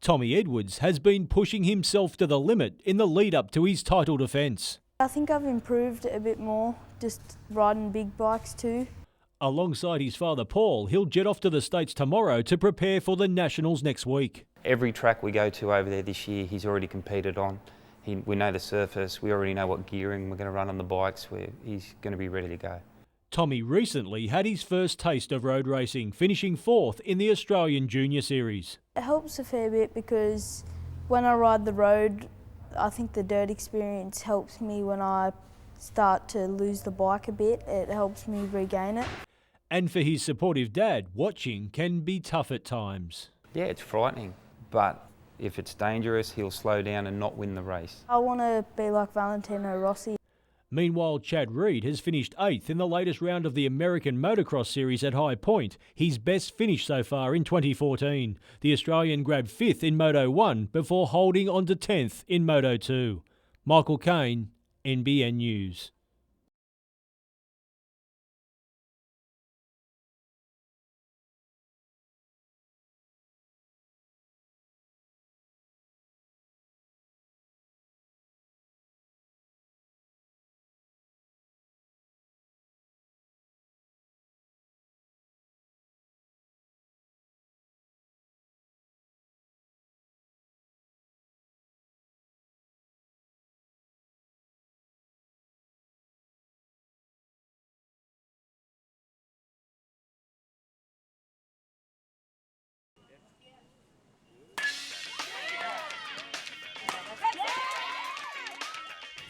Tommy Edwards has been pushing himself to the limit in the lead-up to his title defence. I think I've improved a bit more, just riding big bikes too. Alongside his father Paul, he'll jet off to the States tomorrow to prepare for the Nationals next week. Every track we go to over there this year, he's already competed on. We know the surface, we already know what gearing we're going to run on the bikes, he's going to be ready to go. Tommy recently had his first taste of road racing, finishing 4th in the Australian Junior Series. It helps a fair bit because when I ride the road, I think the dirt experience helps me when I start to lose the bike a bit. It helps me regain it. And for his supportive dad, watching can be tough at times. Yeah, it's frightening, but if it's dangerous, he'll slow down and not win the race. I want to be like Valentino Rossi. Meanwhile, Chad Reed has finished 8th in the latest round of the American Motocross Series at High Point, his best finish so far in 2014. The Australian grabbed 5th in Moto 1 before holding on to 10th in Moto 2. Michael Kane, NBN News.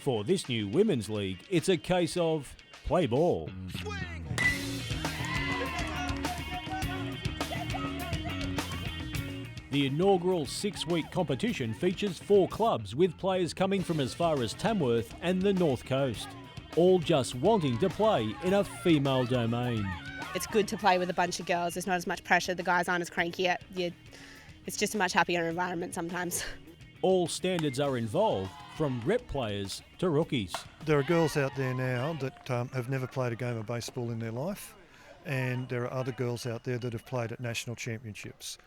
For this new Women's League, it's a case of play ball. The inaugural 6-week competition features 4 clubs with players coming from as far as Tamworth and the North Coast, all just wanting to play in a female domain. It's good to play with a bunch of girls. There's not as much pressure. The guys aren't as cranky. It's just a much happier environment sometimes. All standards are involved, from rep players to rookies. There are girls out there now that have never played a game of baseball in their life, and there are other girls out there that have played at national championships.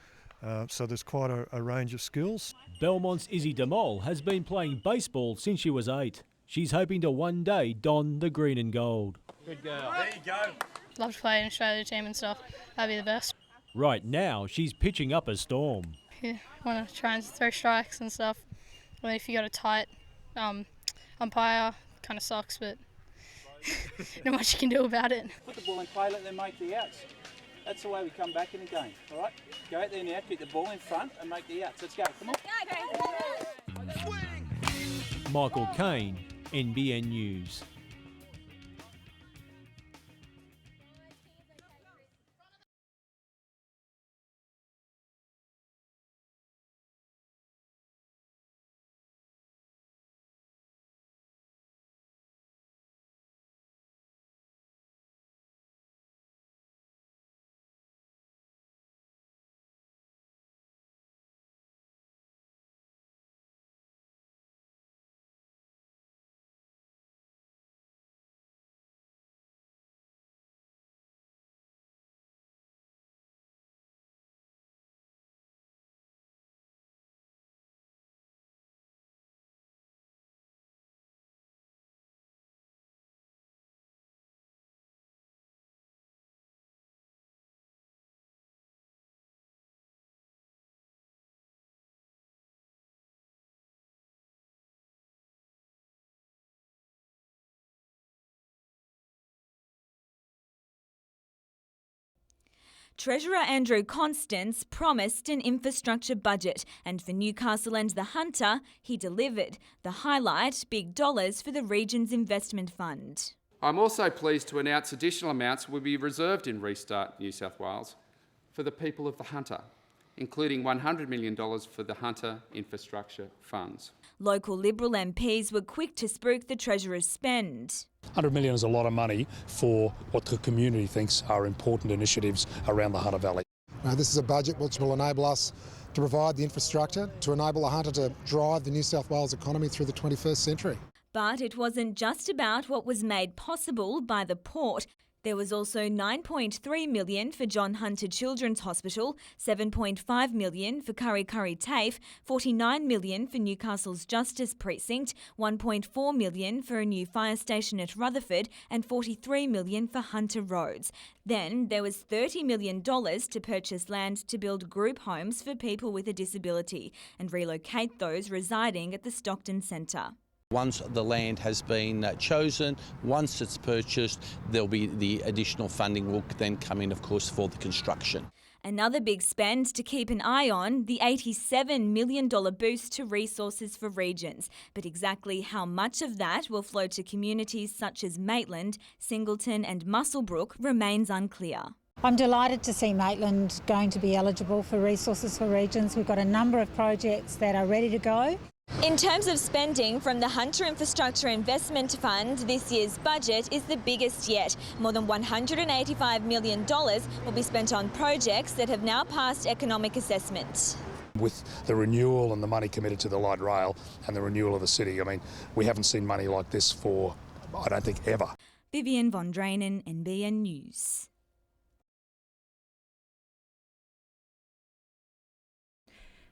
So there's quite a range of skills. Belmont's Izzy DeMol has been playing baseball since she was 8. She's hoping to one day don the green and gold. Good girl. There you go. Love to play in Australia team and stuff. That'd be the best. Right now, she's pitching up a storm. Yeah, want to try and throw strikes and stuff. Well, if you got a tight umpire, kind of sucks, but not much you can do about it. Put the ball in play, let them make the outs. That's the way we come back in the game, all right? Go out there now, keep the ball in front and make the outs. Let's go, come on. Michael Kane, NBN News. Treasurer Andrew Constance promised an infrastructure budget, and for Newcastle and the Hunter, he delivered. The highlight, big dollars for the region's investment fund. I'm also pleased to announce additional amounts will be reserved in Restart New South Wales for the people of the Hunter, including $100 million for the Hunter infrastructure funds. Local Liberal MPs were quick to spruik the Treasurer's spend. $100 million is a lot of money for what the community thinks are important initiatives around the Hunter Valley. This is a budget which will enable us to provide the infrastructure to enable the Hunter to drive the New South Wales economy through the 21st century. But it wasn't just about what was made possible by the port. There was also $9.3 million for John Hunter Children's Hospital, $7.5 million for Kurri Kurri TAFE, $49 million for Newcastle's Justice Precinct, $1.4 million for a new fire station at Rutherford, and $43 million for Hunter Roads. Then there was $30 million to purchase land to build group homes for people with a disability and relocate those residing at the Stockton Centre. Once the land has been chosen, once it's purchased, there'll be the additional funding will then come in, of course, for the construction. Another big spend to keep an eye on, the $87 million boost to resources for regions. But exactly how much of that will flow to communities such as Maitland, Singleton and Muswellbrook remains unclear. I'm delighted to see Maitland going to be eligible for resources for regions. We've got a number of projects that are ready to go. In terms of spending from the Hunter Infrastructure Investment Fund, this year's budget is the biggest yet. More than $185 million will be spent on projects that have now passed economic assessment. With the renewal and the money committed to the light rail and the renewal of the city, I mean, we haven't seen money like this for, I don't think, ever. Vivian von Drainen, NBN News.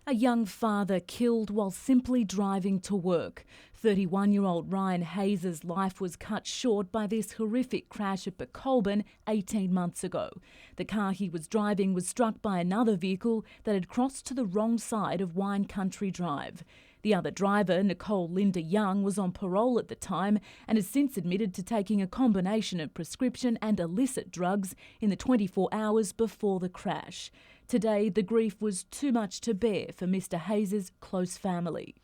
A young father killed while simply driving to work. 31-year-old Ryan Hayes' life was cut short by this horrific crash at Becolban 18 months ago. The car he was driving was struck by another vehicle that had crossed to the wrong side of Wine Country Drive. The other driver, Nicole Linda Young, was on parole at the time and has since admitted to taking a combination of prescription and illicit drugs in the 24 hours before the crash. Today, the grief was too much to bear for Mr. Hayes' close family.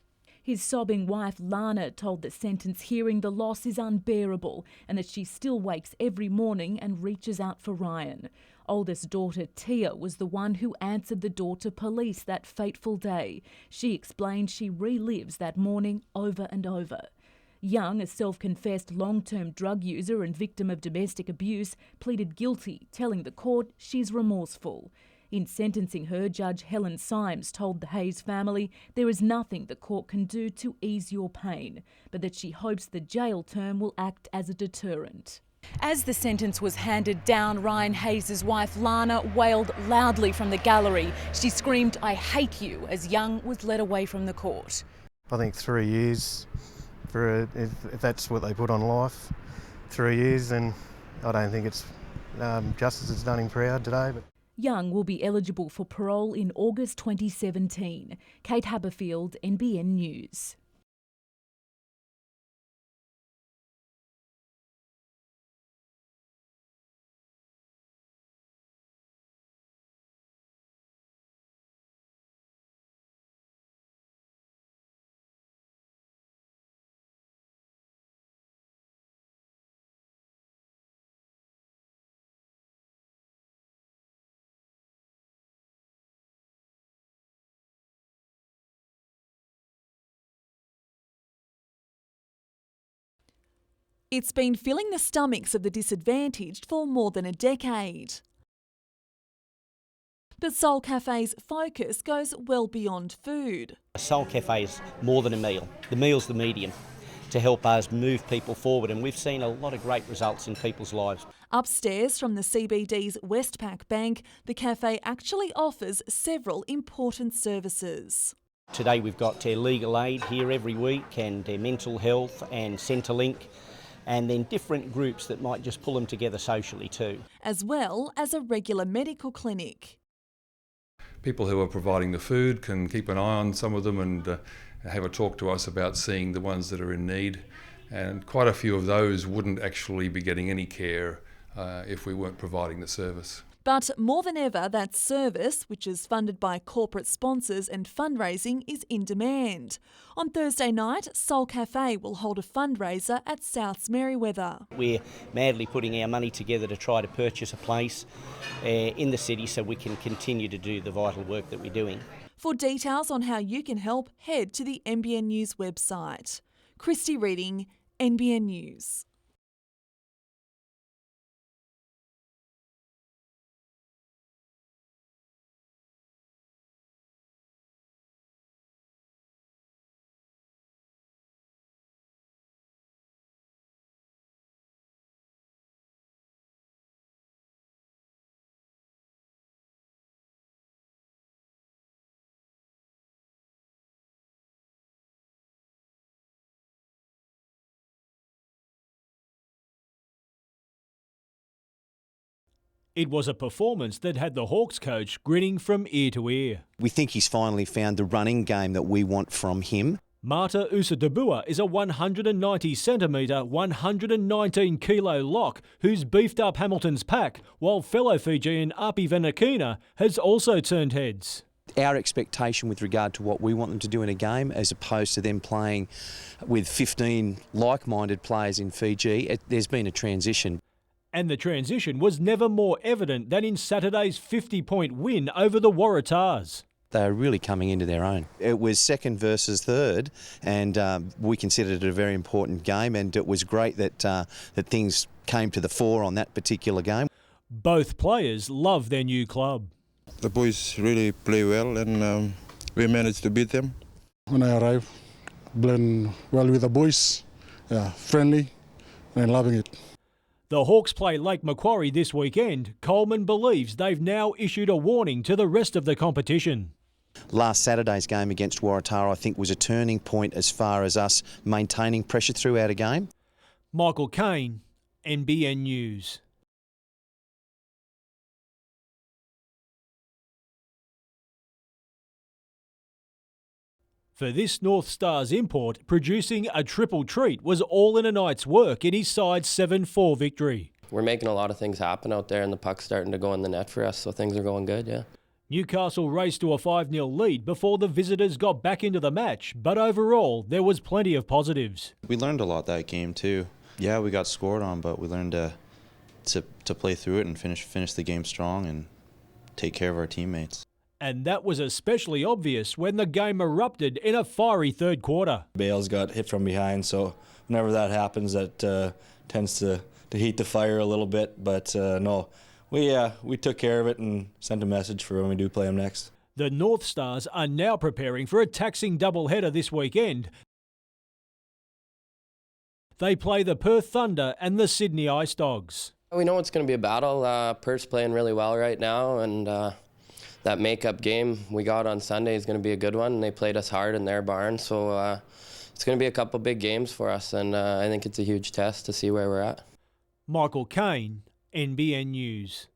His sobbing wife, Lana, told the sentence hearing the loss is unbearable and that she still wakes every morning and reaches out for Ryan. Oldest daughter, Tia, was the one who answered the door to police that fateful day. She explained she relives that morning over and over. Young, a self-confessed long-term drug user and victim of domestic abuse, pleaded guilty, telling the court she's remorseful. In sentencing her, Judge Helen Symes told the Hayes family there is nothing the court can do to ease your pain, but that she hopes the jail term will act as a deterrent. As the sentence was handed down, Ryan Hayes' wife Lana wailed loudly from the gallery. She screamed, "I hate you," as Young was led away from the court. I think 3 years, if that's what they put on life, 3 years, then I don't think it's justice has done him proud today. But Young will be eligible for parole in August 2017. Kate Haberfield, NBN News. It's been filling the stomachs of the disadvantaged for more than a decade. But Soul Cafe's focus goes well beyond food. Soul Cafe is more than a meal. The meal's the medium to help us move people forward, and we've seen a lot of great results in people's lives. Upstairs from the CBD's Westpac Bank, the cafe actually offers several important services. Today we've got legal aid here every week, and mental health and Centrelink, and then different groups that might just pull them together socially too. As well as a regular medical clinic. People who are providing the food can keep an eye on some of them and have a talk to us about seeing the ones that are in need. And quite a few of those wouldn't actually be getting any care if we weren't providing the service. But more than ever, that service, which is funded by corporate sponsors and fundraising, is in demand. On Thursday night, Soul Cafe will hold a fundraiser at Souths Merriweather. We're madly putting our money together to try to purchase a place in the city so we can continue to do the vital work that we're doing. For details on how you can help, head to the NBN News website. Christy Reading, NBN News. It was a performance that had the Hawks coach grinning from ear to ear. We think he's finally found the running game that we want from him. Marta Usadabua is a 190cm, 119kg lock who's beefed up Hamilton's pack, while fellow Fijian Api Vanakina has also turned heads. Our expectation with regard to what we want them to do in a game, as opposed to them playing with 15 like-minded players in Fiji, there's been a transition. And the transition was never more evident than in Saturday's 50-point win over the Waratahs. They are really coming into their own. It was second versus third, and we considered it a very important game, and it was great that that things came to the fore on that particular game. Both players love their new club. The boys really play well, and we managed to beat them. When I arrived, blend well with the boys, friendly, and loving it. The Hawks play Lake Macquarie this weekend. Coleman believes they've now issued a warning to the rest of the competition. Last Saturday's game against Waratah, I think, was a turning point as far as us maintaining pressure throughout a game. Michael Kane, NBN News. For this North Stars import, producing a triple treat was all in a night's work in his side's 7-4 victory. We're making a lot of things happen out there, and the puck's starting to go in the net for us, so things are going good, yeah. Newcastle raced to a 5-0 lead before the visitors got back into the match, but overall there was plenty of positives. We learned a lot that game too. Yeah, we got scored on, but we learned to play through it and finish the game strong and take care of our teammates. And that was especially obvious when the game erupted in a fiery third quarter. Bales got hit from behind, so whenever that happens, that tends to heat the fire a little bit. But no, we took care of it and sent a message for when we do play them next. The North Stars are now preparing for a taxing doubleheader this weekend. They play the Perth Thunder and the Sydney Ice Dogs. We know it's going to be a battle. Perth's playing really well right now, and that makeup game we got on Sunday is going to be a good one. They played us hard in their barn, so it's going to be a couple big games for us, and I think it's a huge test to see where we're at. Michael Kane, NBN News.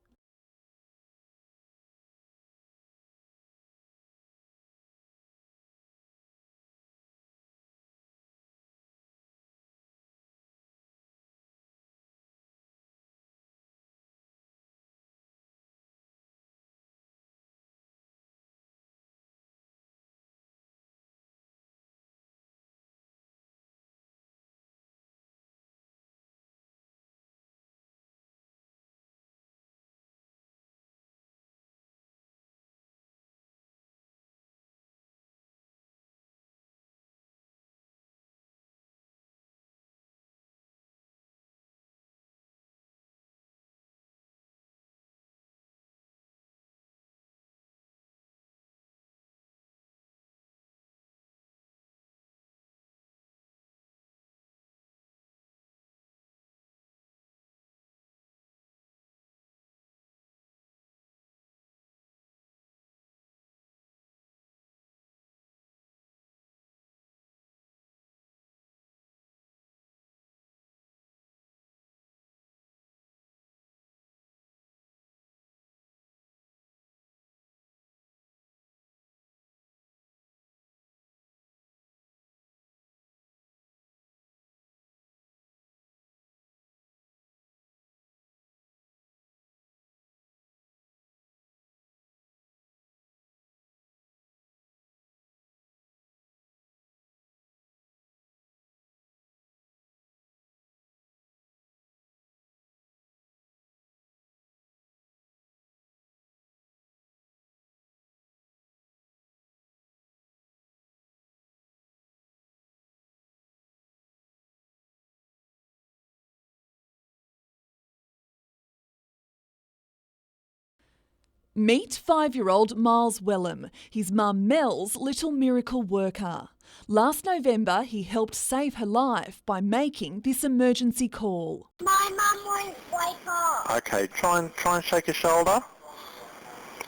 Meet 5-year-old Miles Wellham, his mum Mel's little miracle worker. Last November, he helped save her life by making this emergency call. My mum won't wake up. Okay, try and shake her shoulder.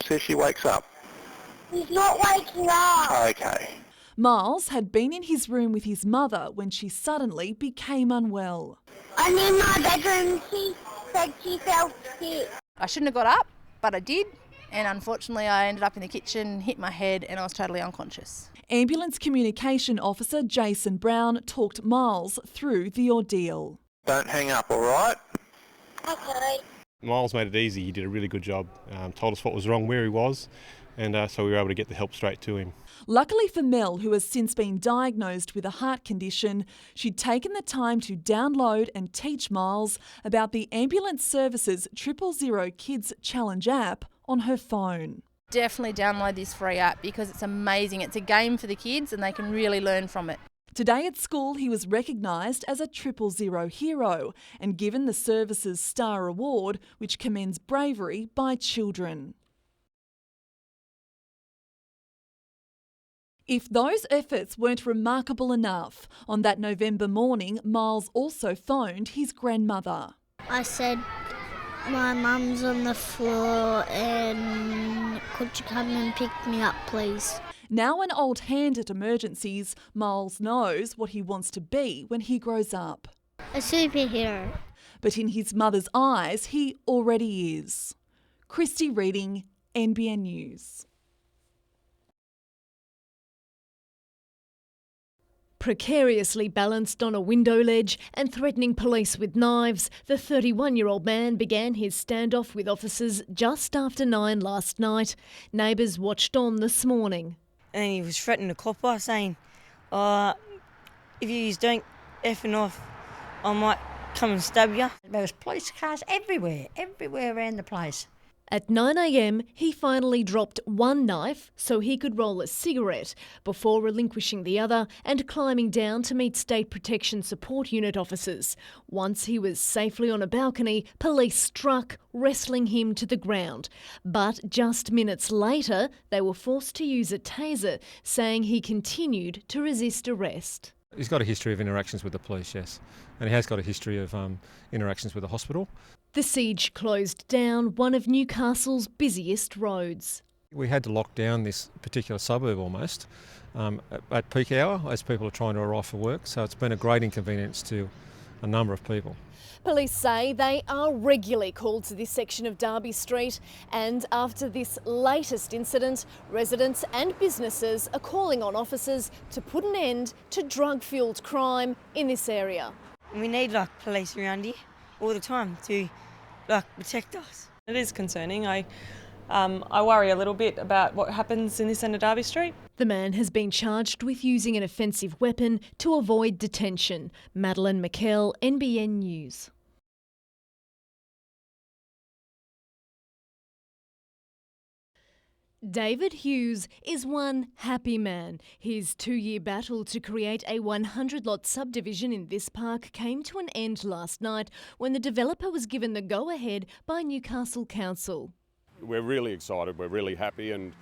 See if she wakes up. She's not waking up. Okay. Miles had been in his room with his mother when she suddenly became unwell. I'm in my bedroom. She said she felt sick. I shouldn't have got up, but I did, and unfortunately I ended up in the kitchen, hit my head, and I was totally unconscious. Ambulance Communication Officer Jason Brown talked Miles through the ordeal. Don't hang up, all right? Okay. Miles made it easy. He did a really good job. Told us what was wrong, where he was, and so we were able to get the help straight to him. Luckily for Mel, who has since been diagnosed with a heart condition, she'd taken the time to download and teach Miles about the Ambulance Services 000 Kids Challenge app on her phone. Definitely download this free app because it's amazing. It's a game for the kids and they can really learn from it. Today at school, he was recognised as a 000 hero and given the service's Star Award, which commends bravery by children. If those efforts weren't remarkable enough, on that November morning, Miles also phoned his grandmother. I said, my mum's on the floor and could you come and pick me up, please? Now an old hand at emergencies, Miles knows what he wants to be when he grows up. A superhero. But in his mother's eyes, he already is. Christy Reading, NBN News. Precariously balanced on a window ledge and threatening police with knives, the 31-year-old man began his standoff with officers just after 9 last night. Neighbours watched on this morning. And he was threatening the copper, saying, if you don't effing off, I might come and stab you. There was police cars everywhere around the place. At 9 a.m, he finally dropped one knife so he could roll a cigarette before relinquishing the other and climbing down to meet State Protection Support Unit officers. Once he was safely on a balcony, police struck, wrestling him to the ground. But just minutes later, they were forced to use a taser, saying he continued to resist arrest. He's got a history of interactions with the police, yes, and he has got a history of interactions with the hospital. The siege closed down one of Newcastle's busiest roads. We had to lock down this particular suburb almost at peak hour as people are trying to arrive for work, so it's been a great inconvenience to a number of people. Police say they are regularly called to this section of Derby Street, and after this latest incident, residents and businesses are calling on officers to put an end to drug-fuelled crime in this area. We need police around here all the time to protect us. It is concerning. I worry a little bit about what happens in this end of Derby Street. The man has been charged with using an offensive weapon to avoid detention. Madeline McKell, NBN News. David Hughes is one happy man. His 2-year battle to create a 100-lot subdivision in this park came to an end last night when the developer was given the go-ahead by Newcastle Council. We're really excited, we're really happy, and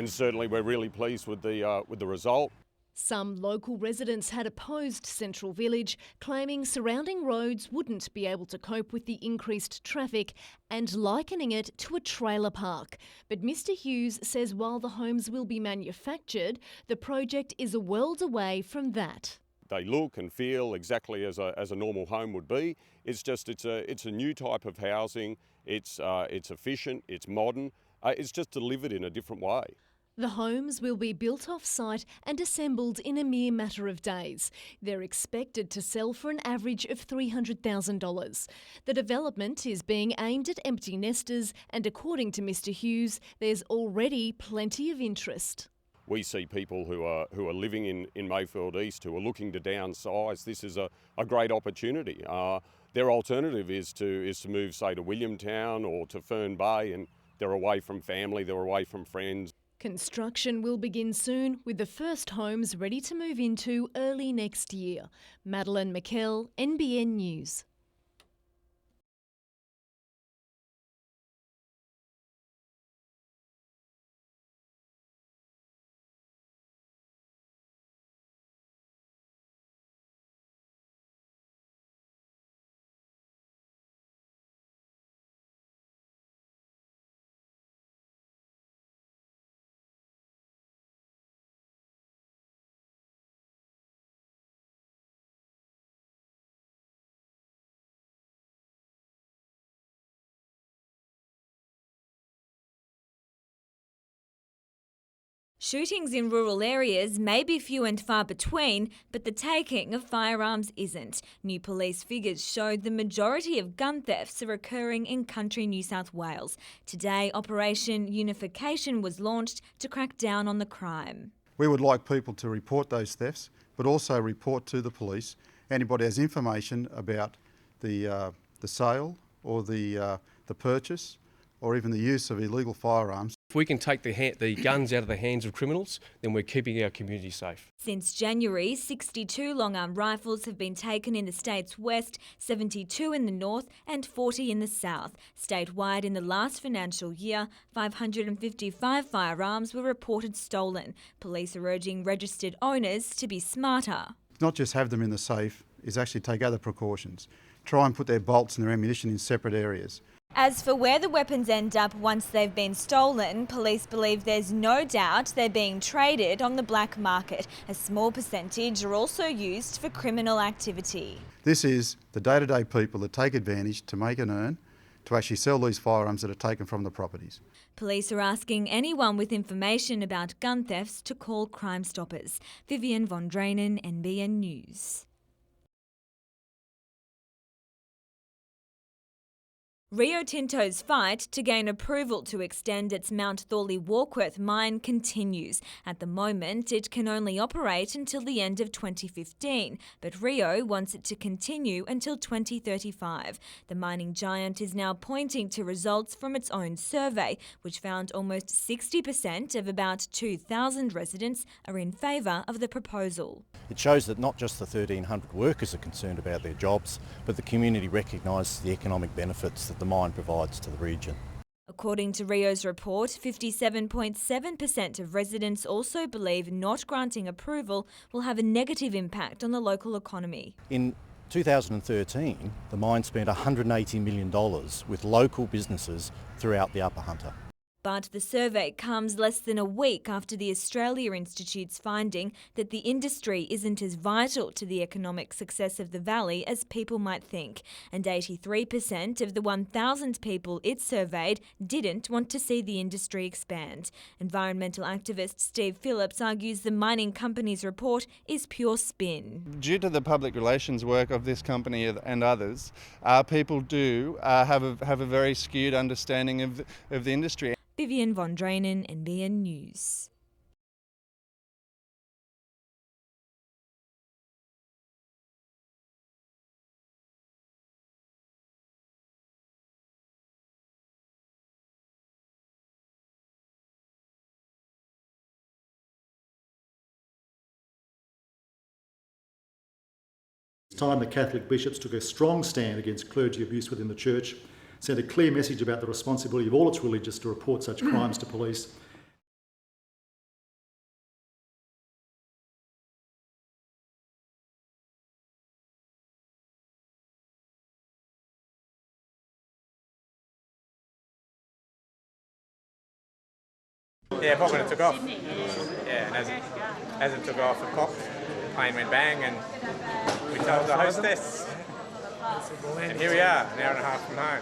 certainly we're really pleased with the result. Some local residents had opposed Central Village, claiming surrounding roads wouldn't be able to cope with the increased traffic and likening it to a trailer park. But Mr Hughes says while the homes will be manufactured, the project is a world away from that. They look and feel exactly as a normal home would be. It's just it's a new type of housing. It's efficient. It's modern. It's just delivered in a different way. The homes will be built off-site and assembled in a mere matter of days. They're expected to sell for an average of $300,000. The development is being aimed at empty nesters, and according to Mr Hughes, there's already plenty of interest. We see people who are living in Mayfield East who are looking to downsize. This is a great opportunity. Their alternative is to move, say, to Williamtown or to Fern Bay, and they're away from family, they're away from friends. Construction will begin soon, with the first homes ready to move into early next year. Madeline McKell, NBN News. Shootings in rural areas may be few and far between, but the taking of firearms isn't. New police figures showed the majority of gun thefts are occurring in country New South Wales. Today, Operation Unification was launched to crack down on the crime. We would like people to report those thefts, but also report to the police anybody has information about the sale or the purchase or even the use of illegal firearms. If we can take the guns out of the hands of criminals, then we're keeping our community safe. Since January, 62 long-arm rifles have been taken in the state's west, 72 in the north and 40 in the south. Statewide in the last financial year, 555 firearms were reported stolen. Police are urging registered owners to be smarter. Not just have them in the safe, is actually take other precautions. Try and put their bolts and their ammunition in separate areas. As for where the weapons end up once they've been stolen, police believe there's no doubt they're being traded on the black market. A small percentage are also used for criminal activity. This is the day-to-day people that take advantage to make and earn, to actually sell these firearms that are taken from the properties. Police are asking anyone with information about gun thefts to call Crime Stoppers. Vivian von Drainen, NBN News. Rio Tinto's fight to gain approval to extend its Mount Thorley Warkworth mine continues. At the moment, it can only operate until the end of 2015, but Rio wants it to continue until 2035. The mining giant is now pointing to results from its own survey, which found almost 60% of about 2,000 residents are in favour of the proposal. It shows that not just the 1,300 workers are concerned about their jobs, but the community recognises the economic benefits that the mine provides to the region. According to Rio's report, 57.7% of residents also believe not granting approval will have a negative impact on the local economy. In 2013, the mine spent $180 million with local businesses throughout the Upper Hunter. But the survey comes less than a week after the Australia Institute's finding that the industry isn't as vital to the economic success of the valley as people might think, and 83% of the 1,000 people it surveyed didn't want to see the industry expand. Environmental activist Steve Phillips argues the mining company's report is pure spin. Due to the public relations work of this company and others, people do have a very skewed understanding of the industry. Vivian von Drainen, NBN News. It's time the Catholic bishops took a strong stand against clergy abuse within the Church, sent a clear message about the responsibility of all its religious to report such crimes to police. Yeah, pop when it took off. Yeah, and as it took off, it popped, the plane went bang, and we told the hostess. And here we are, an hour and a half from home.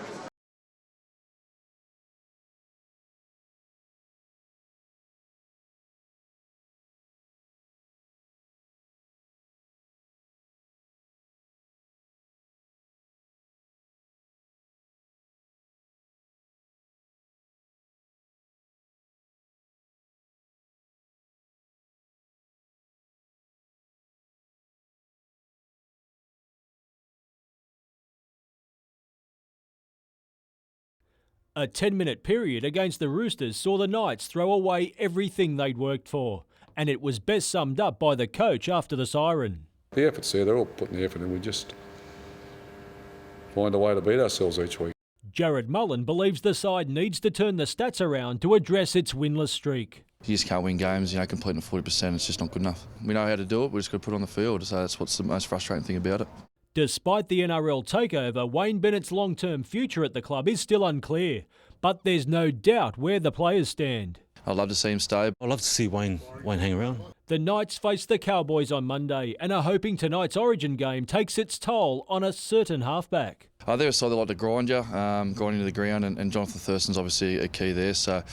A 10-minute period against the Roosters saw the Knights throw away everything they'd worked for, and it was best summed up by the coach after the siren. The effort's there, they're all putting the effort in, we just find a way to beat ourselves each week. Jared Mullen believes the side needs to turn the stats around to address its winless streak. You just can't win games, completing at 40%, it's just not good enough. We know how to do it, we just got to put it on the field, so that's what's the most frustrating thing about it. Despite the NRL takeover, Wayne Bennett's long-term future at the club is still unclear, but there's no doubt where the players stand. I'd love to see him stay. I'd love to see Wayne hang around. The Knights face the Cowboys on Monday and are hoping tonight's Origin game takes its toll on a certain halfback. They're a side that like to grind you, grind into the ground, and Jonathan Thurston's obviously a key there. So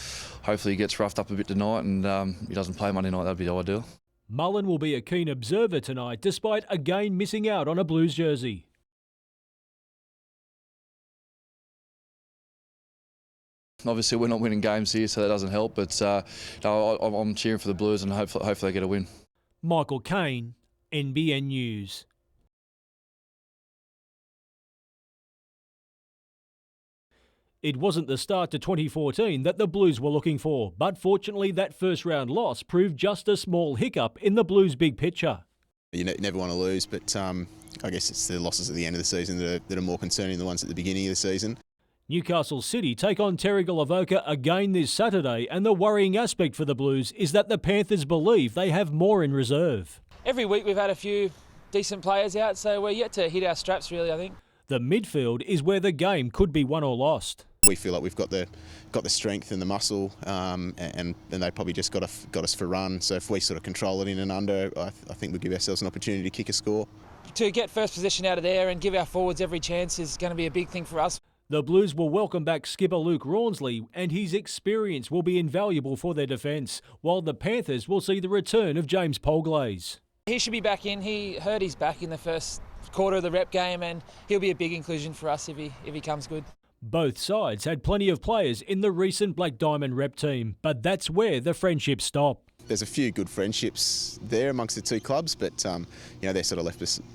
hopefully he gets roughed up a bit tonight and he doesn't play Monday night. That'd be ideal. Mullen will be a keen observer tonight, despite again missing out on a Blues jersey. Obviously, we're not winning games here, so that doesn't help. But I'm cheering for the Blues, and hopefully they get a win. Michael Kane, NBN News. It wasn't the start to 2014 that the Blues were looking for, but fortunately that first-round loss proved just a small hiccup in the Blues' big picture. You never want to lose, but I guess it's the losses at the end of the season that are more concerning than the ones at the beginning of the season. Newcastle City take on Terrigal-Avoca again this Saturday, and the worrying aspect for the Blues is that the Panthers believe they have more in reserve. Every week we've had a few decent players out, so we're yet to hit our straps really, I think. The midfield is where the game could be won or lost. We feel like we've got the strength and the muscle, and they probably just got us for run. So if we sort of control it in and under, I think we'll give ourselves an opportunity to kick a score. To get first position out of there and give our forwards every chance is going to be a big thing for us. The Blues will welcome back skipper Luke Rawnsley, and his experience will be invaluable for their defence, while the Panthers will see the return of James Polglaze. He should be back in. He hurt his back in the first quarter of the rep game, and he'll be a big inclusion for us if he comes good. Both sides had plenty of players in the recent Black Diamond rep team, but that's where the friendships stop. There's a few good friendships there amongst the two clubs, but they're sort of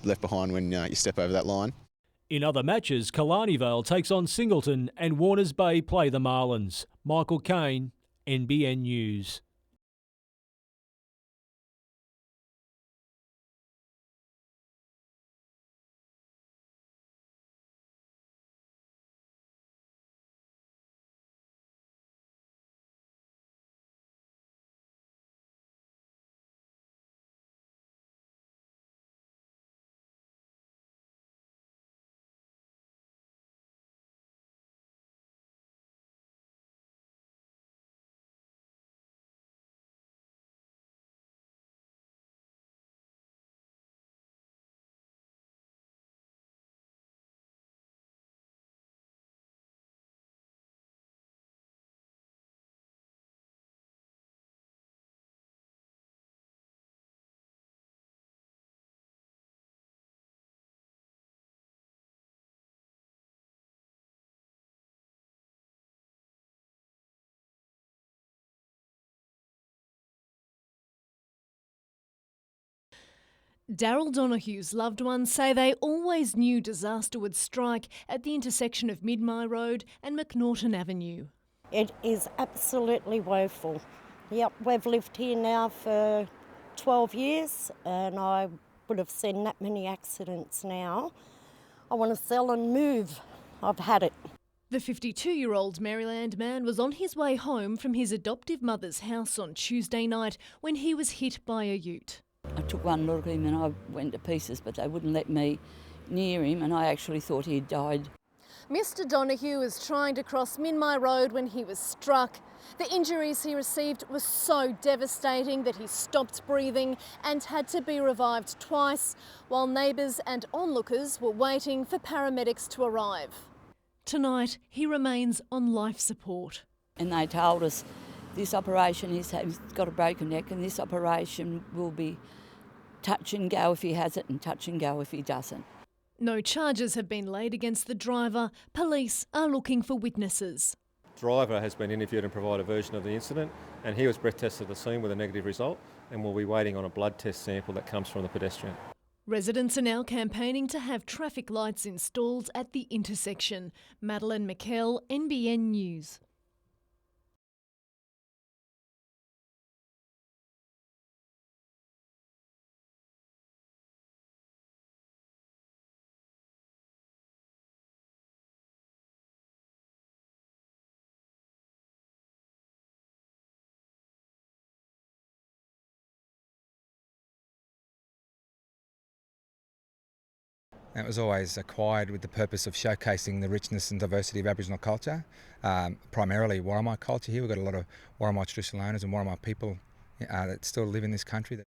left behind when you step over that line. In other matches, Killarney Vale takes on Singleton and Warners Bay play the Marlins. Michael Kane, NBN News. Daryl Donohue's loved ones say they always knew disaster would strike at the intersection of Midmay Road and McNaughton Avenue. It is absolutely woeful. Yep, we've lived here now for 12 years and I would have seen that many accidents now. I want to sell and move. I've had it. The 52-year-old Maryland man was on his way home from his adoptive mother's house on Tuesday night when he was hit by a ute. I took one look at him and I went to pieces, but they wouldn't let me near him and I actually thought he'd died. Mr Donohue was trying to cross Midmay Road when he was struck. The injuries he received were so devastating that he stopped breathing and had to be revived twice, while neighbours and onlookers were waiting for paramedics to arrive. Tonight, he remains on life support. And they told us this operation, he's got a broken neck and this operation will be touch and go if he has it and touch and go if he doesn't. No charges have been laid against the driver. Police are looking for witnesses. Driver has been interviewed and provided a version of the incident, and he was breath tested at the scene with a negative result, and we'll be waiting on a blood test sample that comes from the pedestrian. Residents are now campaigning to have traffic lights installed at the intersection. Madeline McKell, NBN News. It was always acquired with the purpose of showcasing the richness and diversity of Aboriginal culture, primarily Warramai culture here. We've got a lot of Warramai traditional owners and Warramai people that still live in this country.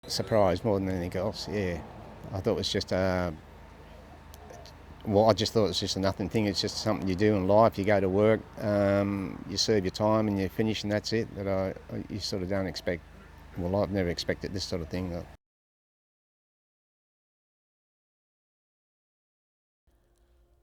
Surprised more than anything else, yeah. I thought it was just I just thought it was just a nothing thing. It's just something you do in life. You go to work, you serve your time and you finish and that's it. That you sort of don't expect, well, I've never expected this sort of thing.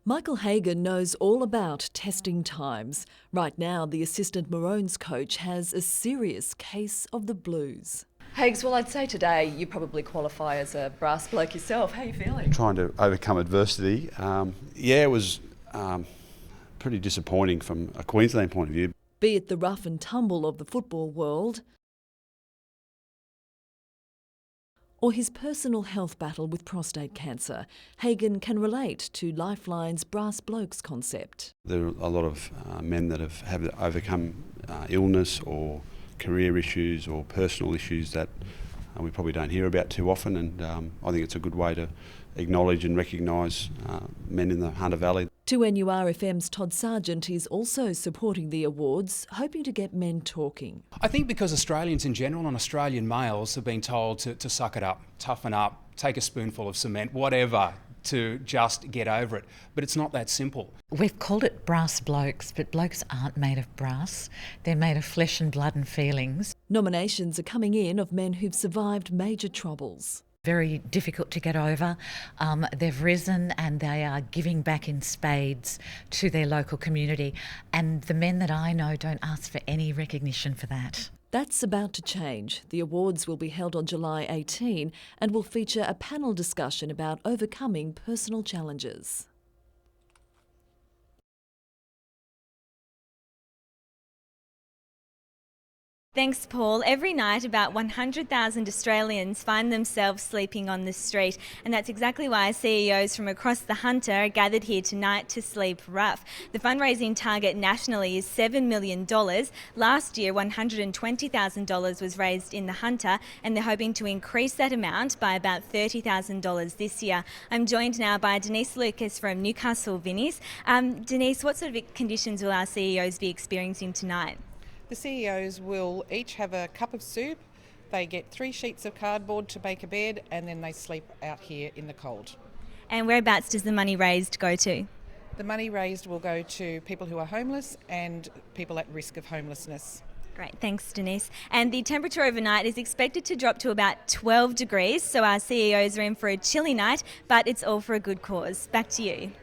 Michael Hagan knows all about testing times. Right now, the assistant Maroons coach has a serious case of the blues. Hags, well, I'd say today you probably qualify as a brass bloke yourself. How are you feeling? Trying to overcome adversity. It was pretty disappointing from a Queensland point of view. Be it the rough and tumble of the football world or his personal health battle with prostate cancer, Hagan can relate to Lifeline's Brass Blokes concept. There are a lot of men that have overcome illness or career issues or personal issues that we probably don't hear about too often, and I think it's a good way to acknowledge and recognise men in the Hunter Valley. 2NURFM's Todd Sargent is also supporting the awards, hoping to get men talking. I think because Australians in general and Australian males have been told to suck it up, toughen up, take a spoonful of cement, whatever, to just get over it. But it's not that simple. We've called it brass blokes, but blokes aren't made of brass. They're made of flesh and blood and feelings. Nominations are coming in of men who've survived major troubles. Very difficult to get over. They've risen and they are giving back in spades to their local community. And the men that I know don't ask for any recognition for that. That's about to change. The awards will be held on July 18 and will feature a panel discussion about overcoming personal challenges. Thanks, Paul. Every night, about 100,000 Australians find themselves sleeping on the street, and that's exactly why CEOs from across the Hunter are gathered here tonight to sleep rough. The fundraising target nationally is $7 million. Last year, $120,000 was raised in the Hunter, and they're hoping to increase that amount by about $30,000 this year. I'm joined now by Denise Lucas from Newcastle Vinnies. Denise, what sort of conditions will our CEOs be experiencing tonight? The CEOs will each have a cup of soup, they get 3 sheets of cardboard to make a bed, and then they sleep out here in the cold. And whereabouts does the money raised go to? The money raised will go to people who are homeless and people at risk of homelessness. Great, thanks Denise. And the temperature overnight is expected to drop to about 12 degrees, so our CEOs are in for a chilly night, but it's all for a good cause. Back to you.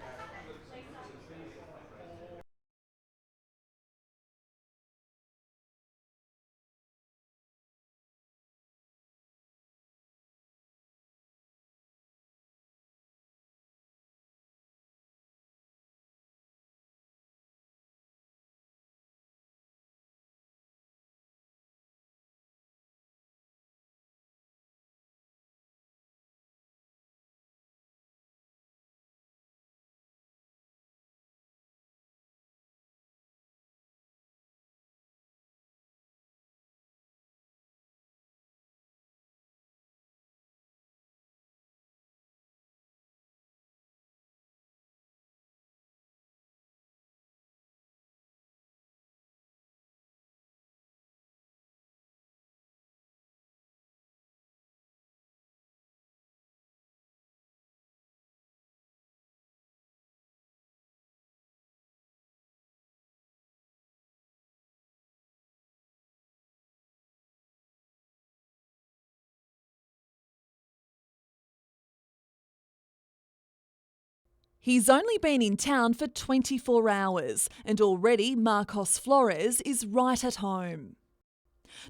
He's only been in town for 24 hours and already Marcos Flores is right at home.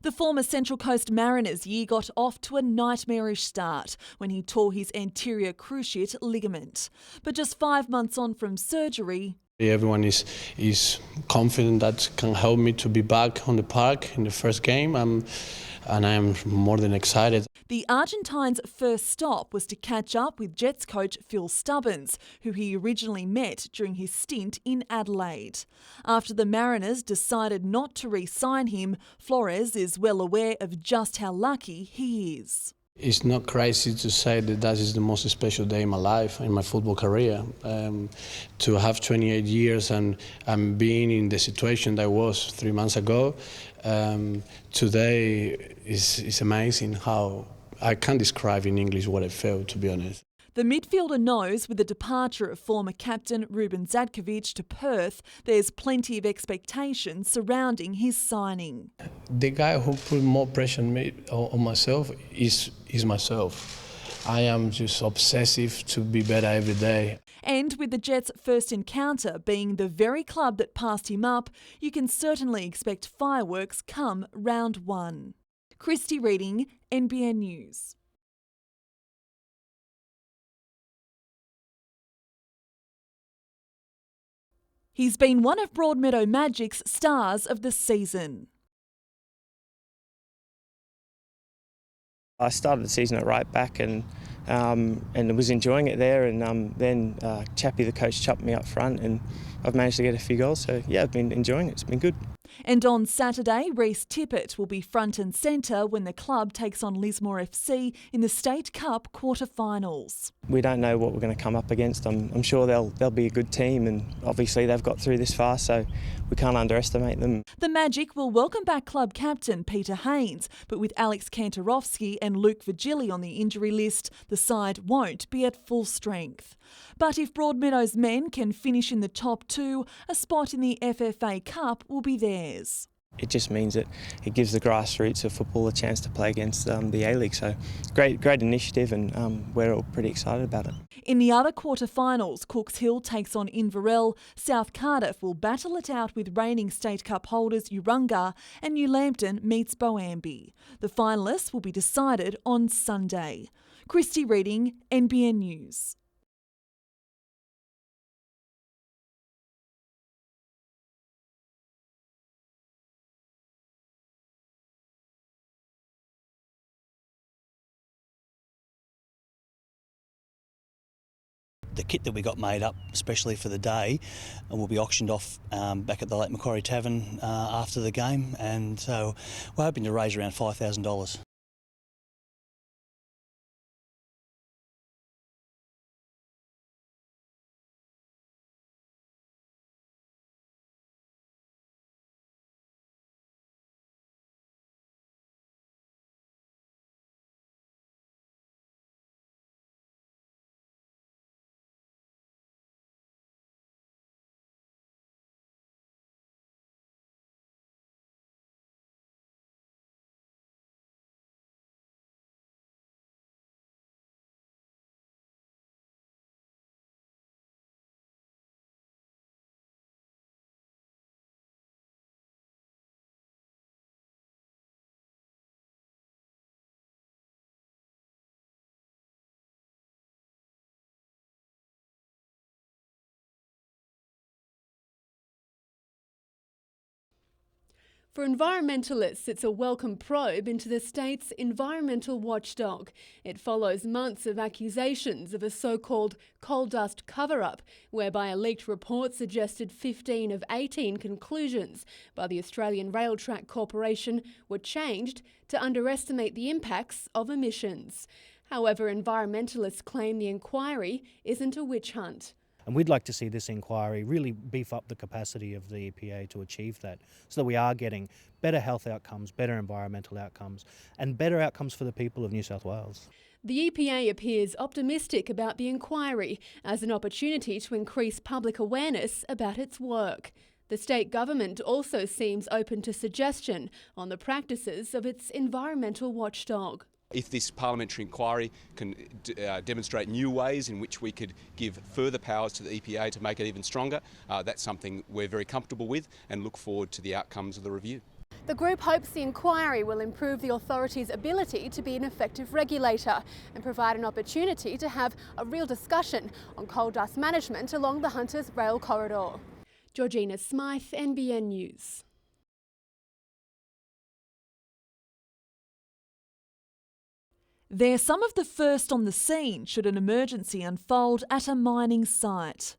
The former Central Coast Mariners year got off to a nightmarish start when he tore his anterior cruciate ligament. But just 5 months on from surgery, everyone is confident that can help me to be back on the park in the first game, and I am more than excited. the Argentine's first stop was to catch up with Jets coach Phil Stubbins, who he originally met during his stint in Adelaide. After the Mariners decided not to re-sign him, Flores is well aware of just how lucky he is. It's not crazy to say that is the most special day in my life, in my football career. To have 28 years and being in the situation that I was 3 months ago, today is amazing how I can't describe in English what I felt, to be honest. The midfielder knows with the departure of former captain Ruben Zadkovic to Perth, there's plenty of expectation surrounding his signing. The guy who put more pressure on myself is myself. I am just obsessive to be better every day. And with the Jets' first encounter being the very club that passed him up, you can certainly expect fireworks come round one. Christy Reading, NBN News. He's been one of Broadmeadow Magic's stars of the season. I started the season at right back and was enjoying it there, and then Chappie, the coach, chucked me up front, and I've managed to get a few goals. So yeah, I've been enjoying it. It's been good. And on Saturday, Reece Tippett will be front and centre when the club takes on Lismore FC in the State Cup quarter-finals. We don't know what we're going to come up against. I'm sure they'll be a good team, and obviously they've got through this far, so we can't underestimate them. The Magic will welcome back club captain Peter Haynes, but with Alex Kantorowski and Luke Vigili on the injury list, the side won't be at full strength. But if Broadmeadow's men can finish in the top two, a spot in the FFA Cup will be theirs. It just means that it gives the grassroots of football a chance to play against the A-League. So great initiative, and we're all pretty excited about it. In the other quarter-finals, Cooks Hill takes on Inverell, South Cardiff will battle it out with reigning State Cup holders Urunga, and New Lambton meets Boambi. The finalists will be decided on Sunday. Christy Reading, NBN News. The kit that we got made up, especially for the day, will be auctioned off back at the Lake Macquarie Tavern after the game, and so we're hoping to raise around $5,000. For environmentalists, it's a welcome probe into the state's environmental watchdog. It follows months of accusations of a so-called coal dust cover-up, whereby a leaked report suggested 15 of 18 conclusions by the Australian Rail Track Corporation were changed to underestimate the impacts of emissions. However, environmentalists claim the inquiry isn't a witch hunt. And we'd like to see this inquiry really beef up the capacity of the EPA to achieve that, so that we are getting better health outcomes, better environmental outcomes, and better outcomes for the people of New South Wales. The EPA appears optimistic about the inquiry as an opportunity to increase public awareness about its work. The state government also seems open to suggestion on the practices of its environmental watchdog. If this parliamentary inquiry can demonstrate new ways in which we could give further powers to the EPA to make it even stronger, that's something we're very comfortable with and look forward to the outcomes of the review. The group hopes the inquiry will improve the authority's ability to be an effective regulator and provide an opportunity to have a real discussion on coal dust management along the Hunters Rail Corridor. Georgina Smythe, NBN News. They're some of the first on the scene should an emergency unfold at a mining site.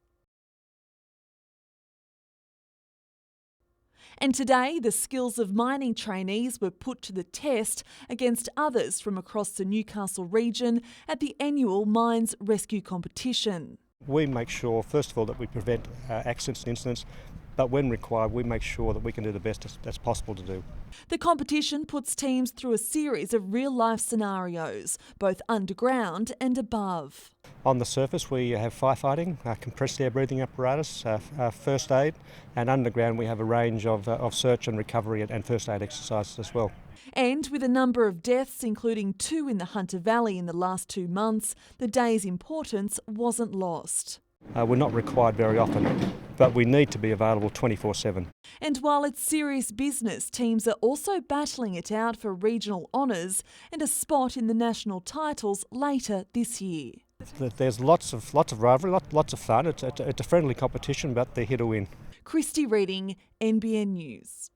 And today, the skills of mining trainees were put to the test against others from across the Newcastle region at the annual Mines Rescue Competition. We make sure, first of all, that we prevent accidents and incidents, but when required, we make sure that we can do the best that's possible to do. The competition puts teams through a series of real-life scenarios, both underground and above. On the surface, we have firefighting, compressed air breathing apparatus, first aid, and underground we have a range of search and recovery and first aid exercises as well. And with a number of deaths, including 2 in the Hunter Valley in the last 2 months, the day's importance wasn't lost. We're not required very often, but we need to be available 24/7. And while it's serious business, teams are also battling it out for regional honours and a spot in the national titles later this year. There's lots of rivalry, lots of fun. It's a friendly competition, but they're here to win. Christy Reading, NBN News.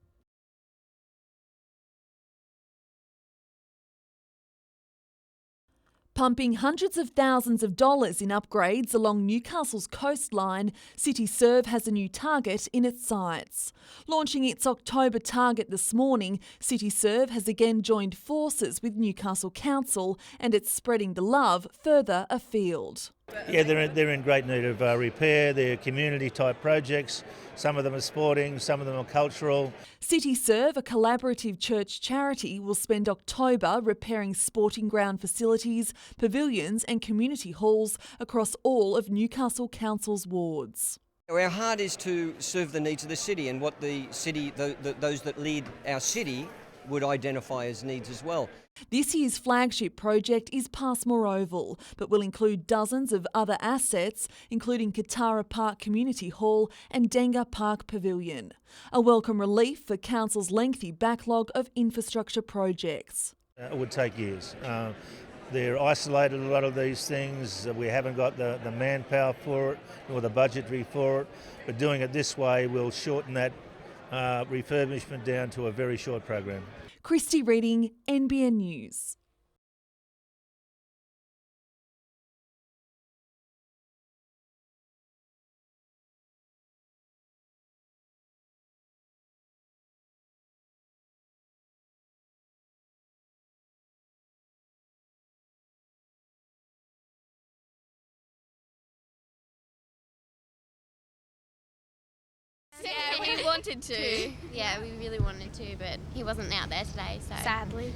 Pumping hundreds of thousands of dollars in upgrades along Newcastle's coastline, CityServe has a new target in its sights. Launching its October target this morning, CityServe has again joined forces with Newcastle Council and it's spreading the love further afield. Yeah, they're in great need of repair. They're community-type projects. Some of them are sporting, some of them are cultural. CityServe, a collaborative church charity, will spend October repairing sporting ground facilities, pavilions and community halls across all of Newcastle Council's wards. Our heart is to serve the needs of the city and what the city, those that lead our city, would identify as needs as well. This year's flagship project is Passmore Oval, but will include dozens of other assets, including Katara Park Community Hall and Denga Park Pavilion. A welcome relief for Council's lengthy backlog of infrastructure projects. It would take years. They're isolated, a lot of these things. We haven't got the manpower for it, nor the budgetary for it. But doing it this way will shorten that refurbishment down to a very short program. Christy Reading, NBN News. Yeah, we wanted to. Yeah, we really wanted to, but he wasn't out there today, so sadly.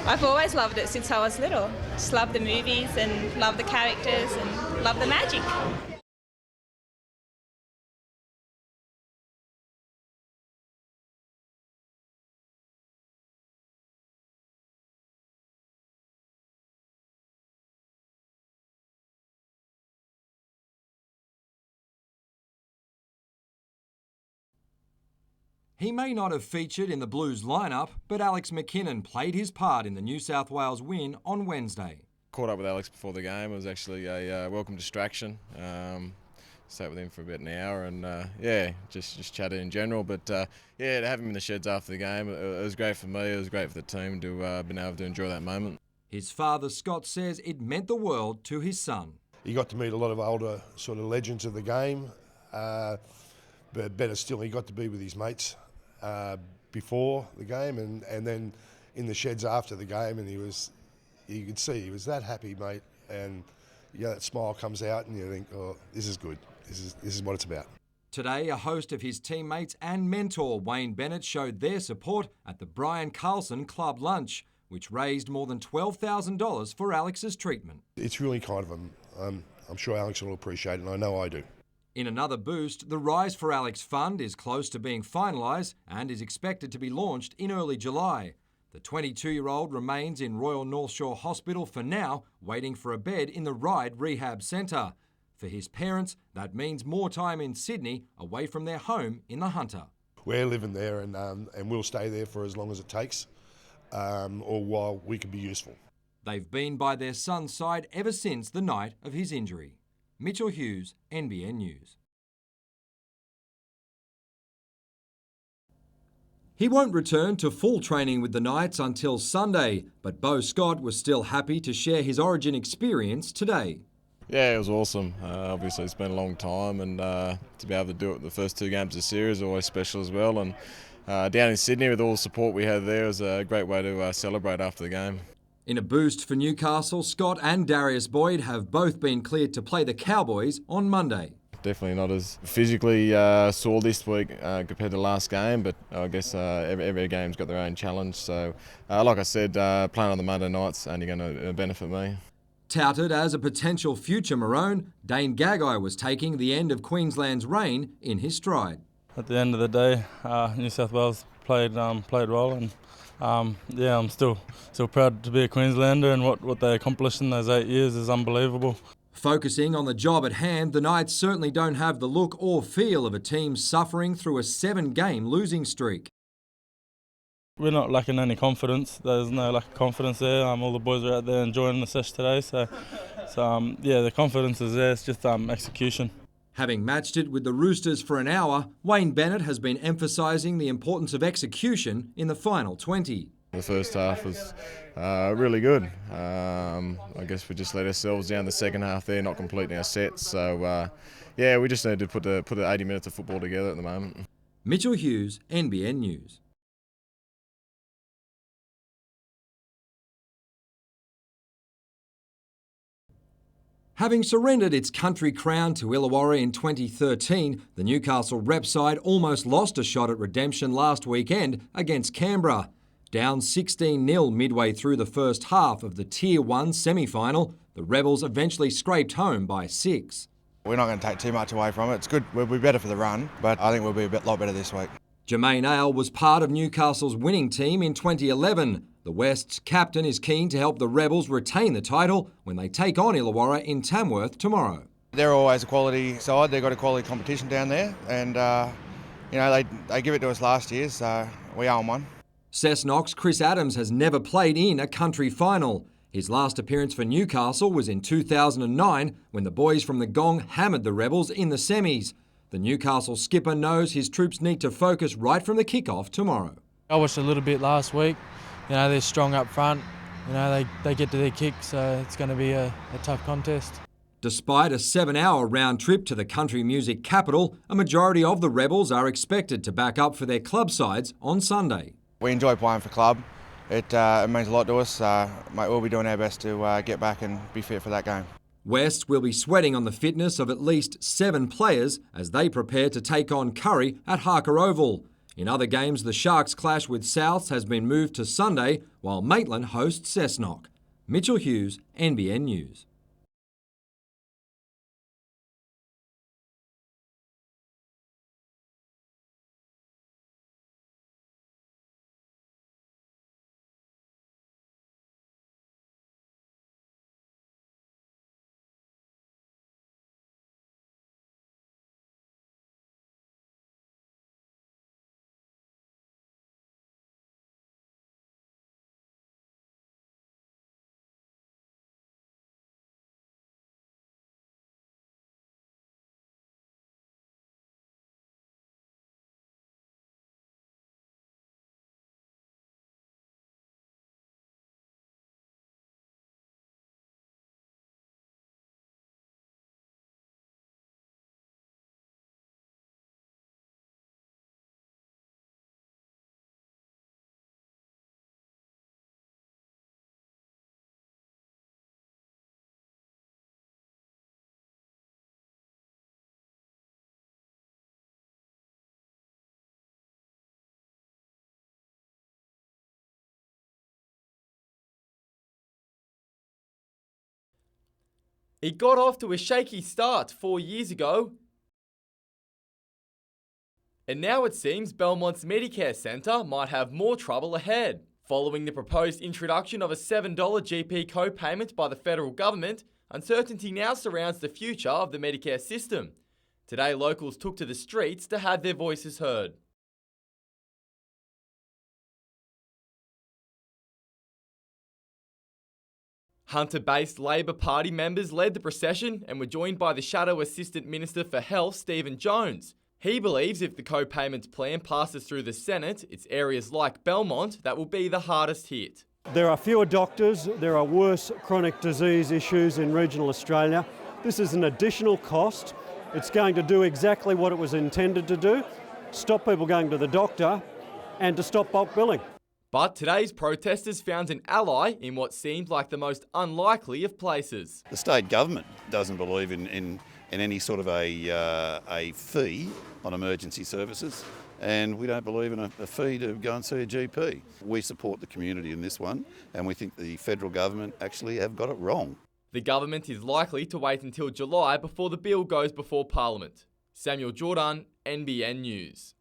I've always loved it since I was little. Just love the movies and love the characters and love the magic. He may not have featured in the Blues lineup, but Alex McKinnon played his part in the New South Wales win on Wednesday. Caught up with Alex before the game. It was actually a welcome distraction. Sat with him for about an hour and just chatted in general. But to have him in the sheds after the game, it was great for me. It was great for the team to have been able to enjoy that moment. His father Scott says it meant the world to his son. He got to meet a lot of older sort of legends of the game, but better still, he got to be with his mates before the game and then in the sheds after the game, and you could see he was that happy, mate, and that smile comes out and you think, oh, this is good. This is what it's about. Today, a host of his teammates and mentor Wayne Bennett showed their support at the Brian Carlson Club Lunch, which raised more than $12,000 for Alex's treatment. It's really kind of him. I'm sure Alex will appreciate it, and I know I do. In another boost, the Rise for Alex Fund is close to being finalised and is expected to be launched in early July. The 22-year-old remains in Royal North Shore Hospital for now, waiting for a bed in the Ryde Rehab Centre. For his parents, that means more time in Sydney, away from their home in the Hunter. We're living there and we'll stay there for as long as it takes, or while we can be useful. They've been by their son's side ever since the night of his injury. Mitchell Hughes, NBN News. He won't return to full training with the Knights until Sunday, but Beau Scott was still happy to share his Origin experience today. Yeah, it was awesome. Obviously, it's been a long time, and to be able to do it the first 2 games of the series is always special as well. And down in Sydney, with all the support we had there, was a great way to celebrate after the game. In a boost for Newcastle, Scott and Darius Boyd have both been cleared to play the Cowboys on Monday. Definitely not as physically sore this week compared to last game, but I guess every game's got their own challenge. So, like I said, playing on the Monday night's only going to benefit me. Touted as a potential future Maroon, Dane Gagai was taking the end of Queensland's reign in his stride. At the end of the day, New South Wales played well, and I'm still proud to be a Queenslander, and what they accomplished in those 8 years is unbelievable. Focusing on the job at hand, the Knights certainly don't have the look or feel of a team suffering through a 7-game losing streak. We're not lacking any confidence. There's no lack of confidence there. All the boys are out there enjoying the sesh today, so the confidence is there. It's just execution. Having matched it with the Roosters for an hour, Wayne Bennett has been emphasising the importance of execution in the final 20. The first half was really good. I guess we just let ourselves down the second half there, not completing our sets. So, we just need to put the 80 minutes of football together at the moment. Mitchell Hughes, NBN News. Having surrendered its country crown to Illawarra in 2013, the Newcastle rep side almost lost a shot at redemption last weekend against Canberra. Down 16-0 midway through the first half of the Tier 1 semi-final, the Rebels eventually scraped home by 6. We're not going to take too much away from it. It's good. We'll be better for the run, but I think we'll be lot better this week. Jermaine Ale was part of Newcastle's winning team in 2011. The West's captain is keen to help the Rebels retain the title when they take on Illawarra in Tamworth tomorrow. They're always a quality side. They've got a quality competition down there, and they give it to us last year, so we owe them one. Cessnock's Chris Adams has never played in a country final. His last appearance for Newcastle was in 2009 when the boys from the Gong hammered the Rebels in the semis. The Newcastle skipper knows his troops need to focus right from the kick-off tomorrow. I watched a little bit last week. They're strong up front. They get to their kick, so it's going to be a tough contest. Despite a 7-hour round trip to the country music capital, a majority of the Rebels are expected to back up for their club sides on Sunday. We enjoy playing for club. It means a lot to us. We'll be doing our best to get back and be fit for that game. West will be sweating on the fitness of at least 7 players as they prepare to take on Curry at Harker Oval. In other games, the Sharks' clash with Souths has been moved to Sunday, while Maitland hosts Cessnock. Mitchell Hughes, NBN News. It got off to a shaky start 4 years ago, and now it seems Belmont's Medicare Centre might have more trouble ahead. Following the proposed introduction of a $7 GP co-payment by the federal government, uncertainty now surrounds the future of the Medicare system. Today, locals took to the streets to have their voices heard. Hunter-based Labor Party members led the procession and were joined by the Shadow Assistant Minister for Health, Stephen Jones. He believes if the co-payments plan passes through the Senate, it's areas like Belmont that will be the hardest hit. There are fewer doctors, there are worse chronic disease issues in regional Australia. This is an additional cost. It's going to do exactly what it was intended to do, stop people going to the doctor and to stop bulk billing. But today's protesters found an ally in what seemed like the most unlikely of places. The state government doesn't believe in any sort of a fee on emergency services, and we don't believe in a fee to go and see a GP. We support the community in this one, and we think the federal government actually have got it wrong. The government is likely to wait until July before the bill goes before Parliament. Samuel Jordan, NBN News.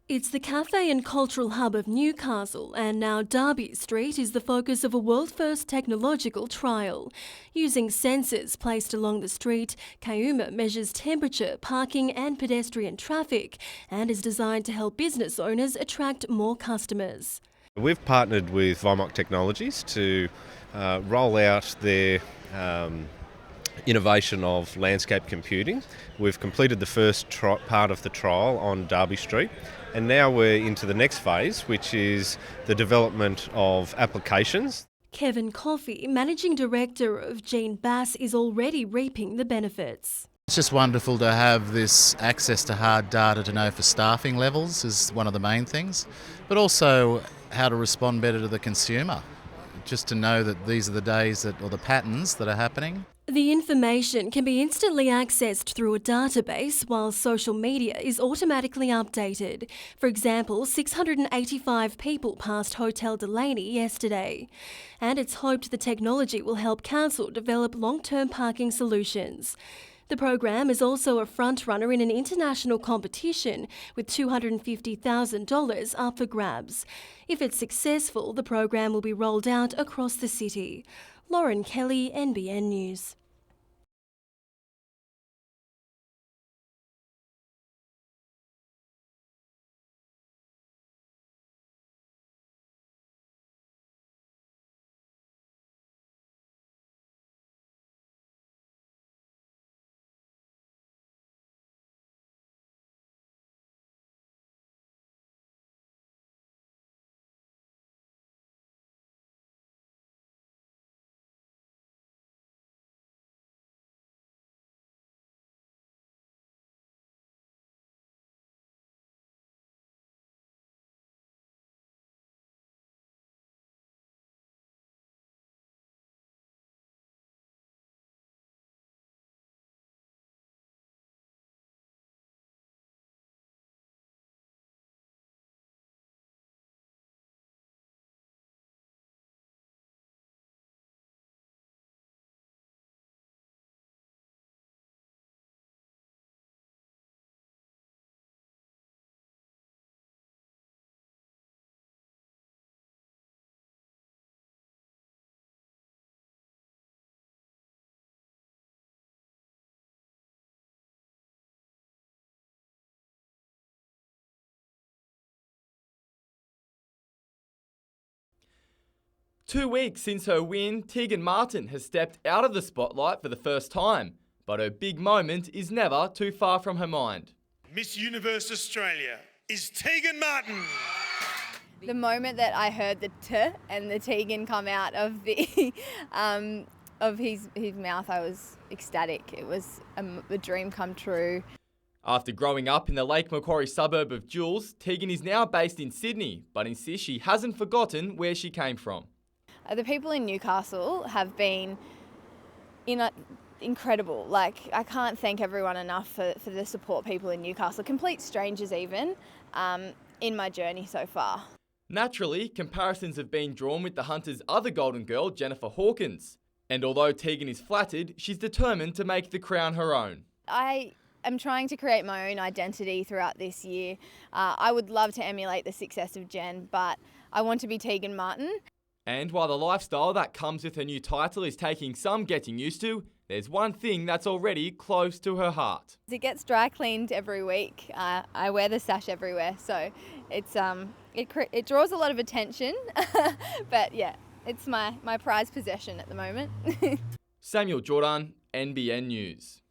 It's the cafe and cultural hub of Newcastle, and now Derby Street is the focus of a world-first technological trial. Using sensors placed along the street, Kauma measures temperature, parking and pedestrian traffic, and is designed to help business owners attract more customers. We've partnered with Vimoc Technologies to roll out their innovation of landscape computing. We've completed the first part of the trial on Derby Street, and now we're into the next phase, which is the development of applications. Kevin Coffey, Managing Director of Gene Bass, is already reaping the benefits. It's just wonderful to have this access to hard data to know for staffing levels is one of the main things, but also how to respond better to the consumer, just to know that these are the days that, or the patterns that are happening. The information can be instantly accessed through a database, while social media is automatically updated. For example, 685 people passed Hotel Delaney yesterday. And it's hoped the technology will help council develop long-term parking solutions. The program is also a front-runner in an international competition with $250,000 up for grabs. If it's successful, the program will be rolled out across the city. Lauren Kelly, NBN News. Two weeks since her win, Tegan Martin has stepped out of the spotlight for the first time, but her big moment is never too far from her mind. Miss Universe Australia is Tegan Martin. The moment that I heard the T and the Tegan come out of the of his mouth, I was ecstatic. It was a dream come true. After growing up in the Lake Macquarie suburb of Jules, Tegan is now based in Sydney, but insists she hasn't forgotten where she came from. The people in Newcastle have been incredible. Like, I can't thank everyone enough for the support people in Newcastle, complete strangers even, in my journey so far. Naturally, comparisons have been drawn with the Hunters' other golden girl, Jennifer Hawkins. And although Tegan is flattered, she's determined to make the crown her own. I am trying to create my own identity throughout this year. I would love to emulate the success of Jen, but I want to be Tegan Martin. And while the lifestyle that comes with her new title is taking some getting used to, there's one thing that's already close to her heart. It gets dry cleaned every week. I wear the sash everywhere, so it draws a lot of attention. But yeah, it's my prized possession at the moment. Samuel Jordan, NBN News.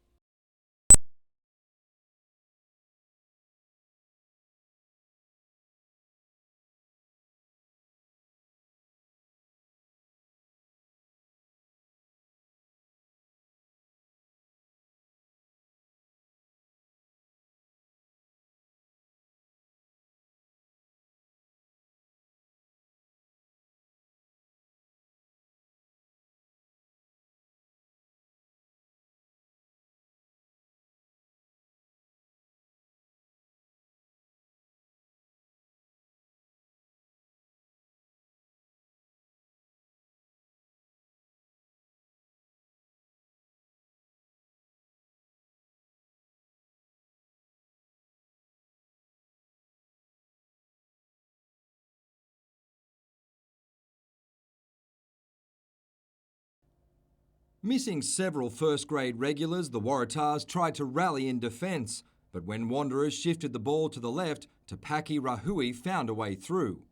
Missing several first-grade regulars, the Waratahs tried to rally in defence, but when Wanderers shifted the ball to the left, Tapaki Rahui found a way through.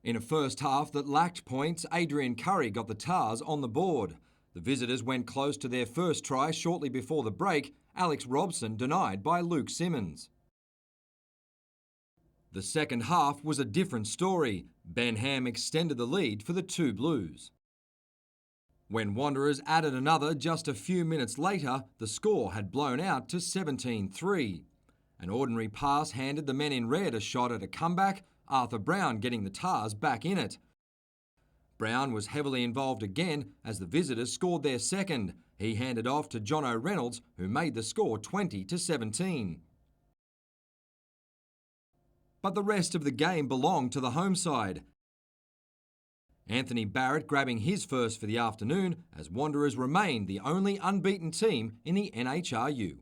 In a first half that lacked points, Adrian Curry got the Tars on the board. The visitors went close to their first try shortly before the break, Alex Robson denied by Luke Simmons. The second half was a different story. Ben Ham extended the lead for the two Blues. When Wanderers added another just a few minutes later, the score had blown out to 17-3. An ordinary pass handed the men in red a shot at a comeback, Arthur Brown getting the Tars back in it. Brown was heavily involved again as the visitors scored their second. He handed off to Jono Reynolds, who made the score 20-17. But the rest of the game belonged to the home side. Anthony Barrett grabbing his first for the afternoon as Wanderers remained the only unbeaten team in the NHRU.